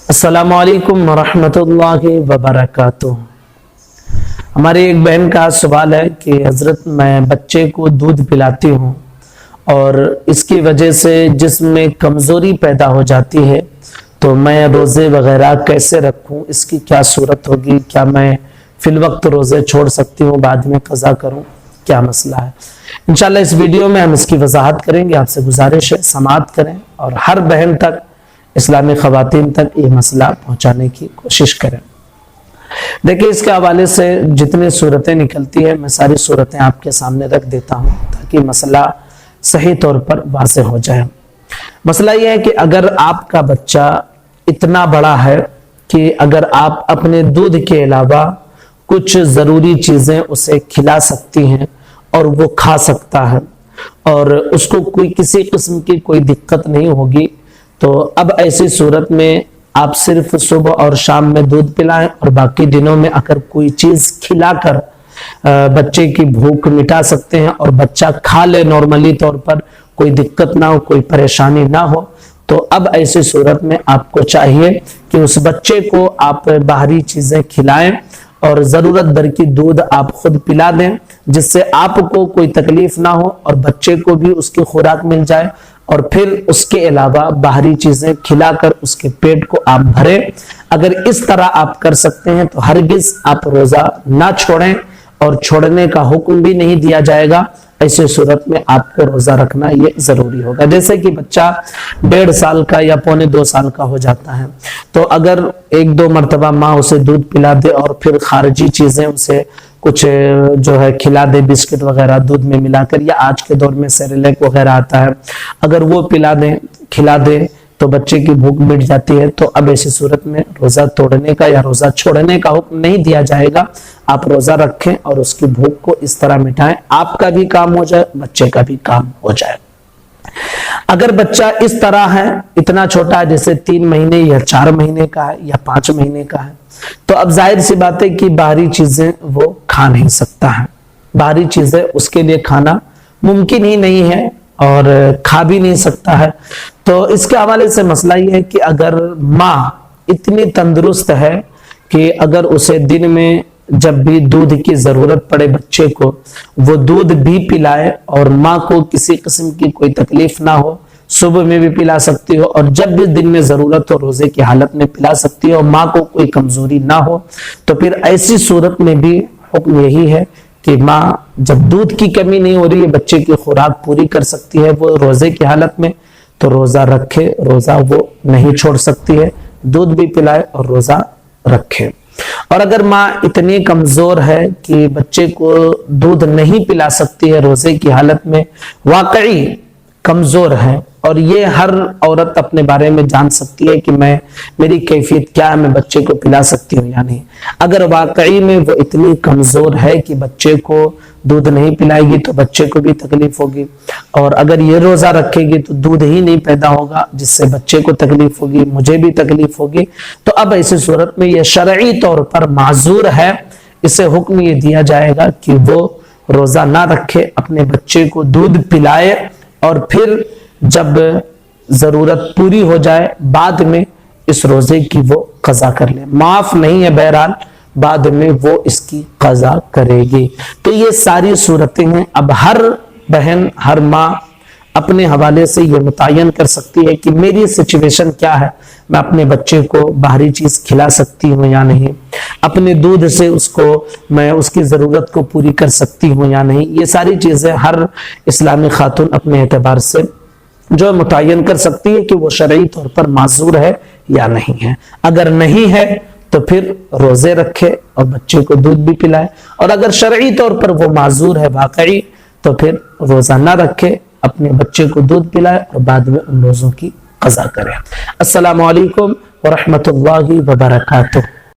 السلام علیکم ورحمۃ اللہ وبرکاتہ۔ ہماری ایک بہن کا سوال ہے کہ حضرت میں بچے کو دودھ پلاتی ہوں اور اس کی وجہ سے جسم میں کمزوری پیدا ہو جاتی ہے، تو میں روزے وغیرہ کیسے رکھوں؟ اس کی کیا صورت ہوگی؟ کیا میں فی الوقت روزے چھوڑ سکتی ہوں، بعد میں قضا کروں؟ کیا مسئلہ ہے؟ انشاءاللہ اس ویڈیو میں ہم اس کی وضاحت کریں گے۔ آپ سے گزارش ہے سماعت کریں اور ہر بہن تک، اسلامی خواتین تک یہ مسئلہ پہنچانے کی کوشش کریں۔ دیکھیں، اس کے حوالے سے جتنی صورتیں نکلتی ہیں میں ساری صورتیں آپ کے سامنے رکھ دیتا ہوں تاکہ مسئلہ صحیح طور پر واضح ہو جائے۔ مسئلہ یہ ہے کہ اگر آپ کا بچہ اتنا بڑا ہے کہ اگر آپ اپنے دودھ کے علاوہ کچھ ضروری چیزیں اسے کھلا سکتی ہیں اور وہ کھا سکتا ہے اور اس کو کوئی کسی قسم کی کوئی دقت نہیں ہوگی، تو اب ایسی صورت میں آپ صرف صبح اور شام میں دودھ پلائیں اور باقی دنوں میں اگر کوئی چیز کھلا کر بچے کی بھوک مٹا سکتے ہیں اور بچہ کھا لے نارملی طور پر، کوئی دقت نہ ہو، کوئی پریشانی نہ ہو، تو اب ایسی صورت میں آپ کو چاہیے کہ اس بچے کو آپ باہری چیزیں کھلائیں اور ضرورت بھر کی دودھ آپ خود پلا دیں، جس سے آپ کو کوئی تکلیف نہ ہو اور بچے کو بھی اس کی خوراک مل جائے، اور پھر اس کے علاوہ باہری چیزیں کھلا کر اس کے پیٹ کو آپ بھریں۔ اگر اس طرح آپ کر سکتے ہیں تو ہرگز آپ روزہ نہ چھوڑیں اور چھوڑنے کا حکم بھی نہیں دیا جائے گا۔ ایسی صورت میں آپ کو روزہ رکھنا یہ ضروری ہوگا۔ جیسے کہ بچہ 1.5 سال کا یا 1.25 سال کا ہو جاتا ہے، تو اگر 1-2 مرتبہ ماں اسے دودھ پلا دے اور پھر خارجی چیزیں اسے کچھ جو ہے کھلا دے، بسکٹ وغیرہ دودھ میں ملا کر، یا آج کے دور میں سیریلیک وغیرہ آتا ہے، اگر وہ پلا دیں، کھلا دیں تو بچے کی بھوک مٹ جاتی ہے، تو اب ایسی صورت میں روزہ توڑنے کا یا روزہ چھوڑنے کا حکم نہیں دیا جائے گا۔ آپ روزہ رکھیں اور اس کی بھوک کو اس طرح مٹائیں، آپ کا بھی کام ہو جائے، بچے کا بھی کام ہو جائے۔ اگر بچہ اس طرح ہے، اتنا چھوٹا ہے جیسے 3 مہینے یا 4 مہینے کا ہے یا 5 مہینے کا ہے، تو اب ظاہر سی بات ہے کہ باہری چیزیں وہ کھا نہیں سکتا ہے، باہری چیزیں اس کے لیے کھانا ممکن ہی نہیں ہے اور کھا بھی نہیں سکتا ہے۔ تو اس کے حوالے سے مسئلہ یہ ہے کہ اگر ماں اتنی تندرست ہے کہ اگر اسے دن میں جب بھی دودھ کی ضرورت پڑے بچے کو، وہ دودھ بھی پلائے اور ماں کو کسی قسم کی کوئی تکلیف نہ ہو، صبح میں بھی پلا سکتی ہو اور جب بھی دن میں ضرورت ہو روزے کی حالت میں پلا سکتی ہو، ماں کو کوئی کمزوری نہ ہو، تو پھر ایسی صورت میں بھی حکم یہی ہے کہ ماں جب دودھ کی کمی نہیں ہو رہی ہے، بچے کی خوراک پوری کر سکتی ہے وہ روزے کی حالت میں، تو روزہ رکھے، روزہ وہ نہیں چھوڑ سکتی ہے، دودھ بھی پلائے اور روزہ رکھے۔ اور اگر ماں اتنی کمزور ہے کہ بچے کو دودھ نہیں پلا سکتی ہے روزے کی حالت میں، واقعی کمزور ہے، اور یہ ہر عورت اپنے بارے میں جان سکتی ہے کہ میری کیفیت کیا ہے، میں بچے کو پلا سکتی ہوں یا نہیں۔ اگر واقعی میں وہ اتنی کمزور ہے کہ بچے کو دودھ نہیں پلائے گی تو بچے کو بھی تکلیف ہوگی، اور اگر یہ روزہ رکھے گی تو دودھ ہی نہیں پیدا ہوگا، جس سے بچے کو تکلیف ہوگی، مجھے بھی تکلیف ہوگی، تو اب ایسی صورت میں یہ شرعی طور پر معذور ہے، اسے حکم یہ دیا جائے گا کہ وہ روزہ نہ رکھے، اپنے بچے کو دودھ پلائے اور پھر جب ضرورت پوری ہو جائے بعد میں اس روزے کی وہ قضا کر لے، معاف نہیں ہے، بہرحال بعد میں وہ اس کی قضا کرے گی۔ تو یہ ساری صورتیں ہیں۔ اب ہر بہن، ہر ماں اپنے حوالے سے یہ متعین کر سکتی ہے کہ میری سچویشن کیا ہے، میں اپنے بچے کو باہری چیز کھلا سکتی ہوں یا نہیں، اپنے دودھ سے میں اس کی ضرورت کو پوری کر سکتی ہوں یا نہیں۔ یہ ساری چیزیں ہر اسلامی خاتون اپنے اعتبار سے جو متعین کر سکتی ہے کہ وہ شرعی طور پر معذور ہے یا نہیں ہے۔ اگر نہیں ہے تو پھر روزے رکھے اور بچے کو دودھ بھی پلائے، اور اگر شرعی طور پر وہ معذور ہے واقعی، تو پھر روزہ نہ رکھے، اپنے بچے کو دودھ پلائے اور بعد میں ان روزوں کی قضا کرے۔ السلام علیکم ورحمۃ اللہ وبرکاتہ۔